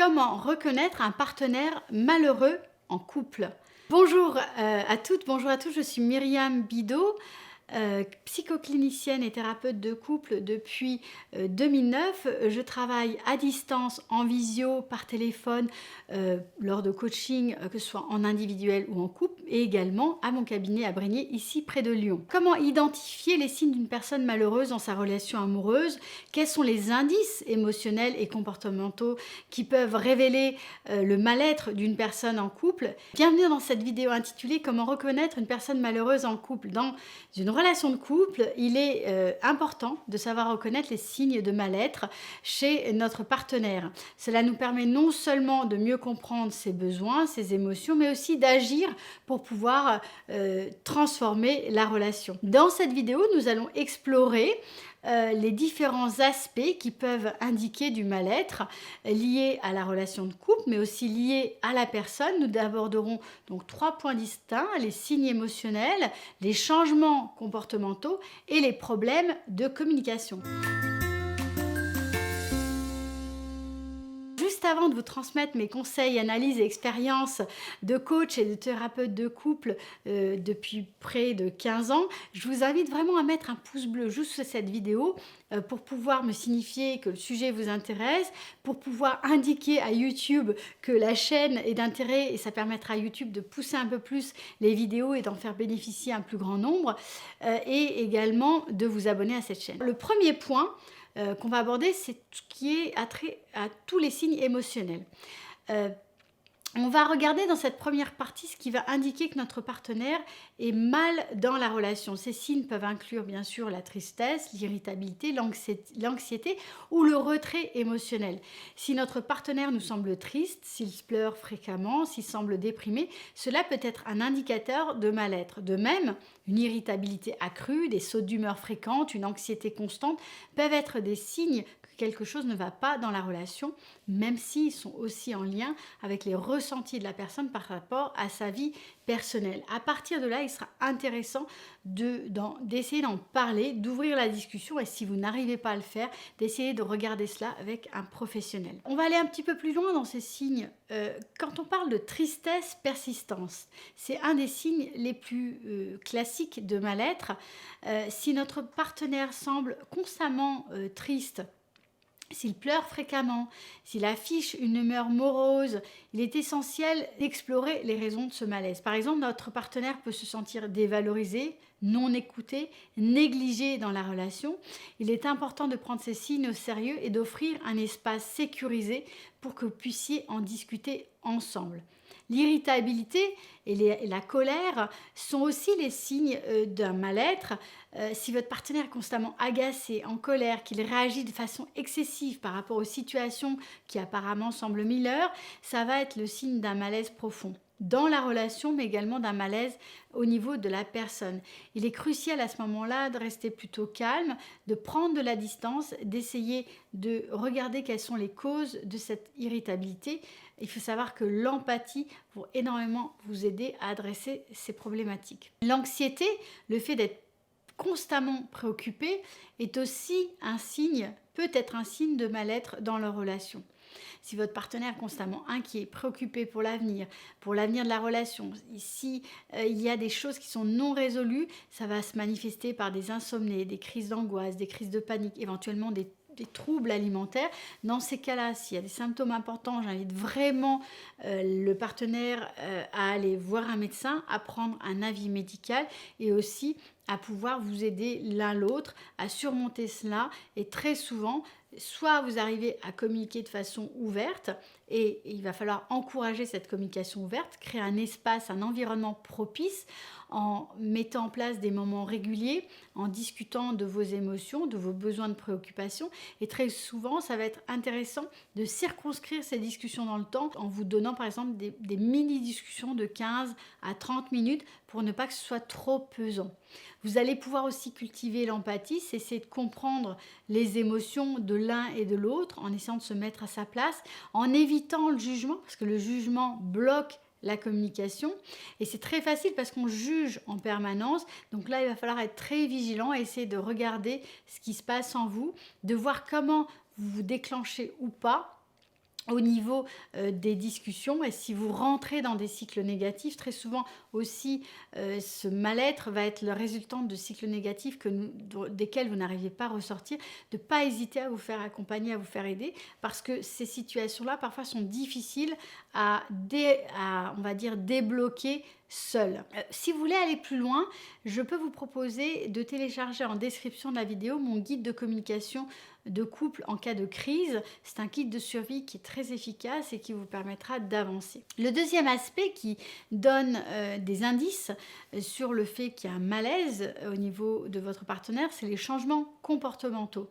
Comment reconnaître un partenaire malheureux en couple? Bonjour à toutes, bonjour à tous, je suis Myriam Bidot, psychoclinicienne et thérapeute de couple depuis 2009. Je travaille à distance, en visio, par téléphone, lors de coaching, que ce soit en individuel ou en couple, et également à mon cabinet à Brigné, ici près de Lyon. Comment identifier les signes d'une personne malheureuse dans sa relation amoureuse? Quels sont les indices émotionnels et comportementaux qui peuvent révéler le mal-être d'une personne en couple? Bienvenue dans cette vidéo intitulée Comment reconnaître une personne malheureuse en couple. Dans une relation de couple, il est important de savoir reconnaître les signes de mal-être chez notre partenaire. Cela nous permet non seulement de mieux comprendre ses besoins, ses émotions, mais aussi d'agir pour pouvoir transformer la relation. Dans cette vidéo, nous allons explorer les différents aspects qui peuvent indiquer du mal-être lié à la relation de couple, mais aussi lié à la personne. Nous aborderons donc 3 points distincts: les signes émotionnels, les changements comportementaux et les problèmes de communication. Juste avant de vous transmettre mes conseils, analyses et expériences de coach et de thérapeute de couple depuis près de 15 ans, je vous invite vraiment à mettre un pouce bleu juste sous cette vidéo pour pouvoir me signifier que le sujet vous intéresse, pour pouvoir indiquer à YouTube que la chaîne est d'intérêt, et ça permettra à YouTube de pousser un peu plus les vidéos et d'en faire bénéficier un plus grand nombre, et également de vous abonner à cette chaîne. Le premier point qu'on va aborder, c'est tout ce qui est attrait à tous les signes émotionnels. On va regarder dans cette première partie ce qui va indiquer que notre partenaire est mal dans la relation. Ces signes peuvent inclure bien sûr la tristesse, l'irritabilité, l'anxiété ou le retrait émotionnel. Si notre partenaire nous semble triste, s'il pleure fréquemment, s'il semble déprimé, cela peut être un indicateur de mal-être. De même, une irritabilité accrue, des sauts d'humeur fréquentes, une anxiété constante peuvent être des signes que quelque chose ne va pas dans la relation, même s'ils sont aussi en lien avec les ressentis de la personne par rapport à sa vie personnelle. À partir de là, il sera intéressant d'essayer d'en parler, d'ouvrir la discussion, et si vous n'arrivez pas à le faire, d'essayer de regarder cela avec un professionnel. On va aller un petit peu plus loin dans ces signes. Quand on parle de tristesse, persistance, c'est un des signes les plus classiques de mal-être. Si notre partenaire semble constamment triste, s'il pleure fréquemment, s'il affiche une humeur morose, il est essentiel d'explorer les raisons de ce malaise. Par exemple, notre partenaire peut se sentir dévalorisé, non écouté, négligé dans la relation. Il est important de prendre ces signes au sérieux et d'offrir un espace sécurisé pour que vous puissiez en discuter ensemble. L'irritabilité et la colère sont aussi les signes d'un mal-être. Si votre partenaire est constamment agacé, en colère, qu'il réagit de façon excessive par rapport aux situations qui apparemment semblent mineures, ça va être le signe d'un malaise profond dans la relation, mais également d'un malaise au niveau de la personne. Il est crucial à ce moment-là de rester plutôt calme, de prendre de la distance, d'essayer de regarder quelles sont les causes de cette irritabilité. Il faut savoir que l'empathie va énormément vous aider à adresser ces problématiques. L'anxiété, le fait d'être constamment préoccupé, est aussi un signe, peut être un signe de mal-être dans leur relation. Si votre partenaire est constamment inquiet, préoccupé pour l'avenir de la relation, si il y a des choses qui sont non résolues, ça va se manifester par des insomnies, des crises d'angoisse, des crises de panique, éventuellement des troubles alimentaires. Dans ces cas-là, s'il y a des symptômes importants, j'invite vraiment le partenaire à aller voir un médecin, à prendre un avis médical, et aussi à pouvoir vous aider l'un l'autre à surmonter cela. Et très souvent, soit vous arrivez à communiquer de façon ouverte, et il va falloir encourager cette communication ouverte, créer un espace, un environnement propice en mettant en place des moments réguliers, en discutant de vos émotions, de vos besoins de préoccupation. Et très souvent, ça va être intéressant de circonscrire ces discussions dans le temps en vous donnant par exemple des mini-discussions de 15 à 30 minutes pour ne pas que ce soit trop pesant. Vous allez pouvoir aussi cultiver l'empathie, c'est essayer de comprendre les émotions de l'un et de l'autre en essayant de se mettre à sa place, en évitant le jugement, parce que le jugement bloque la communication, et c'est très facile parce qu'on juge en permanence. Donc là, il va falloir être très vigilant et essayer de regarder ce qui se passe en vous, de voir comment vous vous déclenchez ou pas au niveau des discussions. Et si vous rentrez dans des cycles négatifs, très souvent aussi ce mal-être va être le résultant de cycles négatifs desquels vous n'arrivez pas à ressortir, de ne pas hésiter à vous faire accompagner, à vous faire aider, parce que ces situations-là parfois sont difficiles on va dire, débloquer seul. Si vous voulez aller plus loin, je peux vous proposer de télécharger en description de la vidéo mon guide de communication de couple en cas de crise. C'est un guide de survie qui est très efficace et qui vous permettra d'avancer. Le deuxième aspect qui donne des indices sur le fait qu'il y a un malaise au niveau de votre partenaire, c'est les changements comportementaux.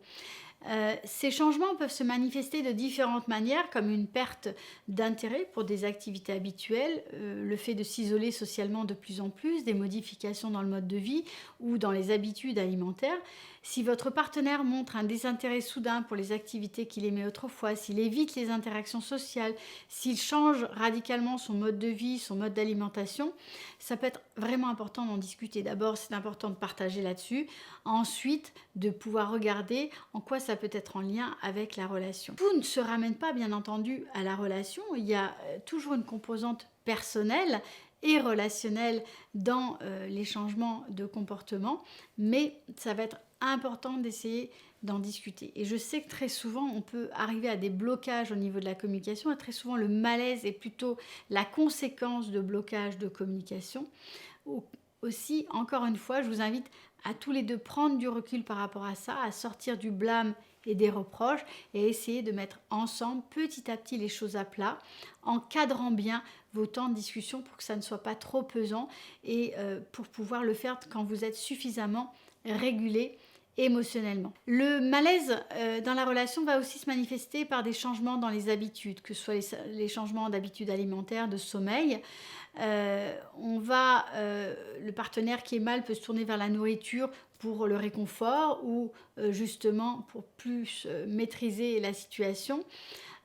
Ces changements peuvent se manifester de différentes manières, comme une perte d'intérêt pour des activités habituelles, le fait de s'isoler socialement de plus en plus, des modifications dans le mode de vie ou dans les habitudes alimentaires. Si votre partenaire montre un désintérêt soudain pour les activités qu'il aimait autrefois, s'il évite les interactions sociales, s'il change radicalement son mode de vie, son mode d'alimentation, ça peut être vraiment important d'en discuter. D'abord, c'est important de partager là-dessus. Ensuite, de pouvoir regarder en quoi ça peut être en lien avec la relation. Tout ne se ramène pas, bien entendu, à la relation. Il y a toujours une composante personnelle et relationnelle dans les changements de comportement, mais ça va être important d'essayer d'en discuter. Et je sais que très souvent, on peut arriver à des blocages au niveau de la communication, et très souvent, le malaise est plutôt la conséquence de blocages de communication. Aussi, encore une fois, je vous invite à tous les deux prendre du recul par rapport à ça, à sortir du blâme et des reproches et essayer de mettre ensemble petit à petit les choses à plat, en cadrant bien vos temps de discussion pour que ça ne soit pas trop pesant et pour pouvoir le faire quand vous êtes suffisamment régulé émotionnellement. Le malaise dans la relation va aussi se manifester par des changements dans les habitudes, que ce soit les changements d'habitudes alimentaires, de sommeil. Le partenaire qui est mal peut se tourner vers la nourriture pour le réconfort ou justement pour plus maîtriser la situation.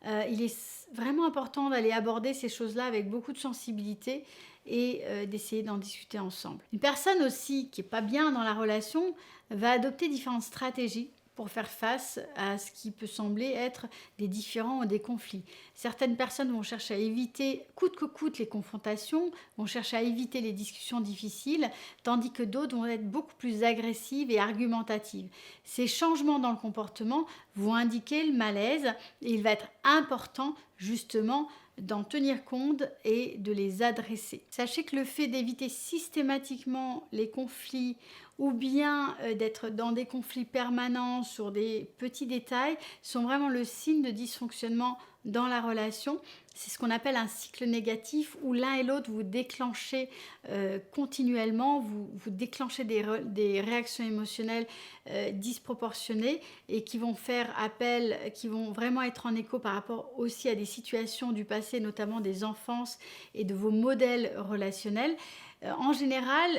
Il est vraiment important d'aller aborder ces choses-là avec beaucoup de sensibilité et d'essayer d'en discuter ensemble. Une personne aussi qui n'est pas bien dans la relation va adopter différentes stratégies pour faire face à ce qui peut sembler être des différends ou des conflits. Certaines personnes vont chercher à éviter coûte que coûte les confrontations, vont chercher à éviter les discussions difficiles, tandis que d'autres vont être beaucoup plus agressives et argumentatives. Ces changements dans le comportement vont indiquer le malaise et il va être important justement d'en tenir compte et de les adresser. Sachez que le fait d'éviter systématiquement les conflits ou bien d'être dans des conflits permanents sur des petits détails sont vraiment le signe de dysfonctionnement dans la relation. C'est ce qu'on appelle un cycle négatif où l'un et l'autre vous déclenchez continuellement, vous déclenchez des réactions émotionnelles disproportionnées et qui vont faire appel, qui vont vraiment être en écho par rapport aussi à des situations du passé, notamment des enfances et de vos modèles relationnels. En général,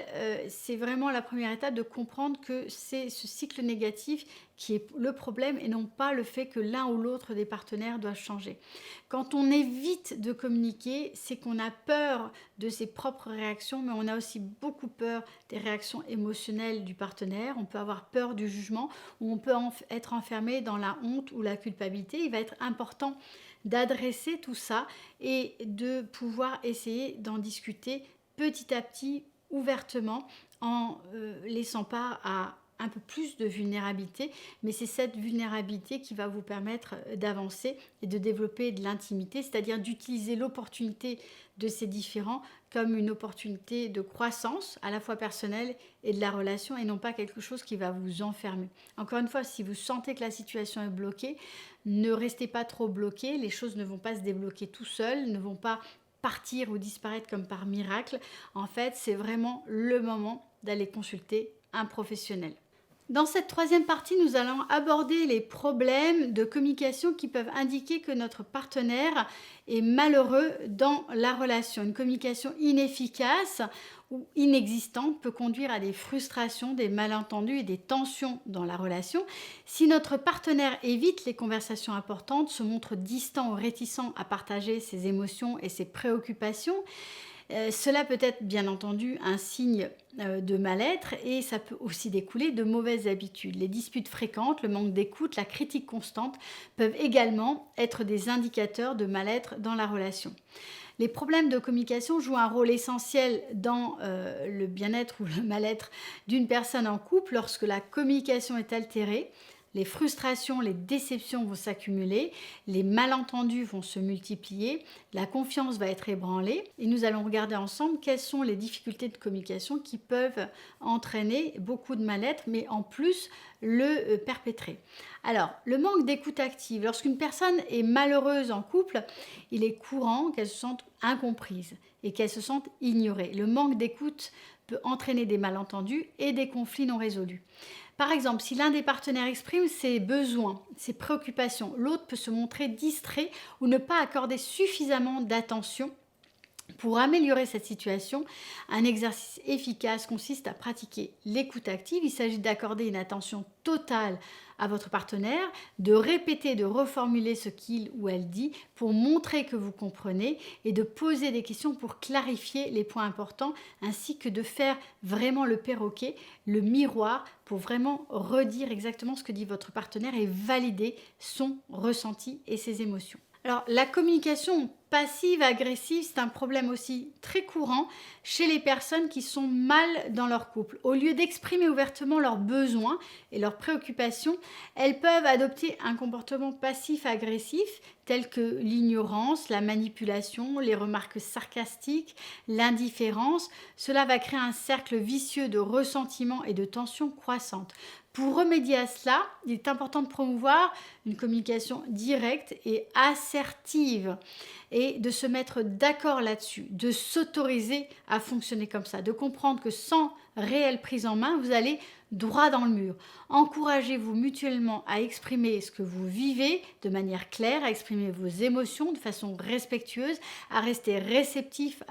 c'est vraiment la première étape de comprendre que c'est ce cycle négatif qui est le problème et non pas le fait que l'un ou l'autre des partenaires doit changer. Quand on évite de communiquer, c'est qu'on a peur de ses propres réactions, mais on a aussi beaucoup peur des réactions émotionnelles du partenaire. On peut avoir peur du jugement ou on peut être enfermé dans la honte ou la culpabilité. Il va être important d'adresser tout ça et de pouvoir essayer d'en discuter petit à petit, ouvertement, en laissant part à un peu plus de vulnérabilité, mais c'est cette vulnérabilité qui va vous permettre d'avancer et de développer de l'intimité, c'est-à-dire d'utiliser l'opportunité de ces différends comme une opportunité de croissance, à la fois personnelle et de la relation, et non pas quelque chose qui va vous enfermer. Encore une fois, si vous sentez que la situation est bloquée, ne restez pas trop bloqué, les choses ne vont pas se débloquer tout seules, ne vont pas partir ou disparaître comme par miracle. En fait, c'est vraiment le moment d'aller consulter un professionnel. Dans cette troisième partie, nous allons aborder les problèmes de communication qui peuvent indiquer que notre partenaire est malheureux dans la relation. Une communication inefficace ou inexistante peut conduire à des frustrations, des malentendus et des tensions dans la relation. Si notre partenaire évite les conversations importantes, se montre distant ou réticent à partager ses émotions et ses préoccupations, Cela peut être bien entendu un signe de mal-être et ça peut aussi découler de mauvaises habitudes. Les disputes fréquentes, le manque d'écoute, la critique constante peuvent également être des indicateurs de mal-être dans la relation. Les problèmes de communication jouent un rôle essentiel dans le bien-être ou le mal-être d'une personne en couple lorsque la communication est altérée. Les frustrations, les déceptions vont s'accumuler, les malentendus vont se multiplier, la confiance va être ébranlée et nous allons regarder ensemble quelles sont les difficultés de communication qui peuvent entraîner beaucoup de mal-être, mais en plus le perpétrer. Alors, le manque d'écoute active. Lorsqu'une personne est malheureuse en couple, il est courant qu'elle se sente incomprise et qu'elle se sente ignorée. Le manque d'écoute peut entraîner des malentendus et des conflits non résolus. Par exemple, si l'un des partenaires exprime ses besoins, ses préoccupations, l'autre peut se montrer distrait ou ne pas accorder suffisamment d'attention. Pour améliorer cette situation, un exercice efficace consiste à pratiquer l'écoute active. Il s'agit d'accorder une attention totale à votre partenaire, de répéter, de reformuler ce qu'il ou elle dit pour montrer que vous comprenez et de poser des questions pour clarifier les points importants ainsi que de faire vraiment le perroquet, le miroir pour vraiment redire exactement ce que dit votre partenaire et valider son ressenti et ses émotions. Alors, la communication passive-agressive, c'est un problème aussi très courant chez les personnes qui sont mal dans leur couple. Au lieu d'exprimer ouvertement leurs besoins et leurs préoccupations, elles peuvent adopter un comportement passif-agressif tel que l'ignorance, la manipulation, les remarques sarcastiques, l'indifférence. Cela va créer un cercle vicieux de ressentiment et de tension croissante. Pour remédier à cela, il est important de promouvoir une communication directe et assertive et de se mettre d'accord là-dessus, de s'autoriser à fonctionner comme ça, de comprendre que sans réelle prise en main, vous allez droit dans le mur. Encouragez-vous mutuellement à exprimer ce que vous vivez de manière claire, à exprimer vos émotions de façon respectueuse, à rester réceptif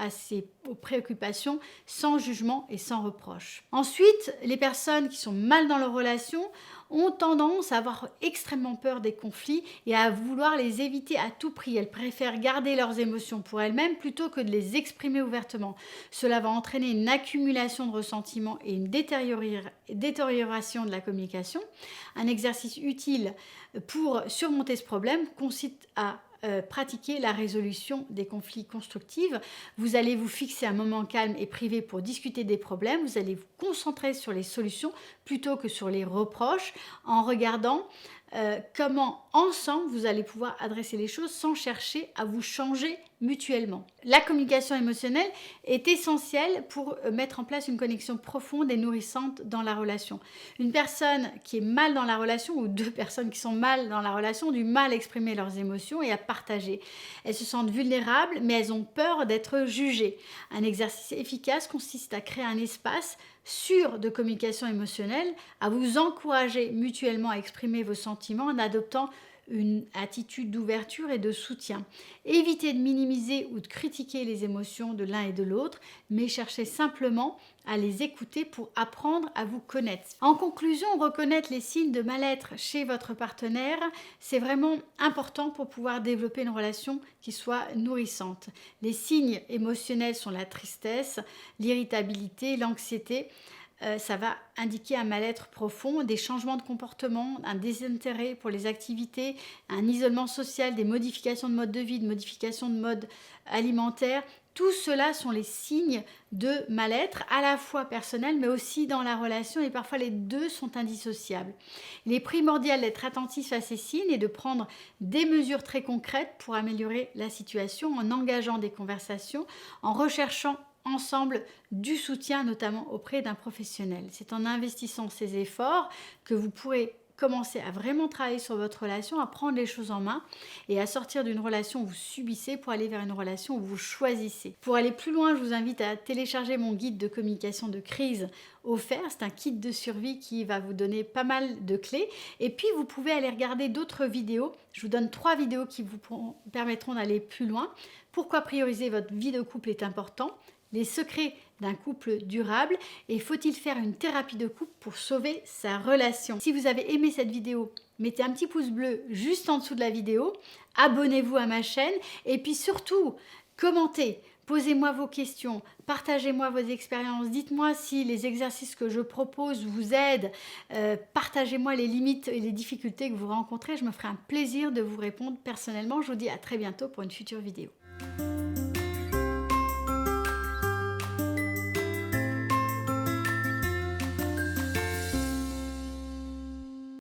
aux préoccupations sans jugement et sans reproche. Ensuite, les personnes qui sont mal dans leur relation ont tendance à avoir extrêmement peur des conflits et à vouloir les éviter à tout prix. Elles préfèrent garder leurs émotions pour elles-mêmes plutôt que de les exprimer ouvertement. Cela va entraîner une accumulation de ressentiments et une détérioration de la communication. Un exercice utile pour surmonter ce problème consiste à pratiquer la résolution des conflits constructifs. Vous allez vous fixer un moment calme et privé pour discuter des problèmes. Vous allez vous concentrer sur les solutions plutôt que sur les reproches en regardant comment ensemble vous allez pouvoir adresser les choses sans chercher à vous changer mutuellement. La communication émotionnelle est essentielle pour mettre en place une connexion profonde et nourrissante dans la relation. Une personne qui est mal dans la relation ou deux personnes qui sont mal dans la relation ont du mal à exprimer leurs émotions et à partager. Elles se sentent vulnérables mais elles ont peur d'être jugées. Un exercice efficace consiste à créer un espace sûr de communication émotionnelle, à vous encourager mutuellement à exprimer vos sentiments en adoptant une attitude d'ouverture et de soutien. Évitez de minimiser ou de critiquer les émotions de l'un et de l'autre, mais cherchez simplement à les écouter pour apprendre à vous connaître. En conclusion, reconnaître les signes de mal-être chez votre partenaire, c'est vraiment important pour pouvoir développer une relation qui soit nourrissante. Les signes émotionnels sont la tristesse, l'irritabilité, l'anxiété. Ça va indiquer un mal-être profond, des changements de comportement, un désintérêt pour les activités, un isolement social, des modifications de mode de vie, de modifications de mode alimentaire. Tout cela sont les signes de mal-être, à la fois personnel, mais aussi dans la relation, et parfois les deux sont indissociables. Il est primordial d'être attentif à ces signes et de prendre des mesures très concrètes pour améliorer la situation en engageant des conversations, en recherchant ensemble du soutien, notamment auprès d'un professionnel. C'est en investissant ces efforts que vous pourrez commencer à vraiment travailler sur votre relation, à prendre les choses en main et à sortir d'une relation où vous subissez pour aller vers une relation où vous choisissez. Pour aller plus loin, je vous invite à télécharger mon guide de communication de crise offert. C'est un kit de survie qui va vous donner pas mal de clés. Et puis, vous pouvez aller regarder d'autres vidéos. Je vous donne 3 vidéos qui vous permettront d'aller plus loin. Pourquoi prioriser votre vie de couple est important. Les secrets d'un couple durable et faut-il faire une thérapie de couple pour sauver sa relation. Si vous avez aimé cette vidéo, mettez un petit pouce bleu juste en dessous de la vidéo, abonnez-vous à ma chaîne et puis surtout, commentez Posez-moi vos questions, partagez-moi vos expériences, dites-moi si les exercices que je propose vous aident, partagez-moi les limites et les difficultés que vous rencontrez. Je me ferai un plaisir de vous répondre personnellement. Je vous dis à très bientôt pour une future vidéo.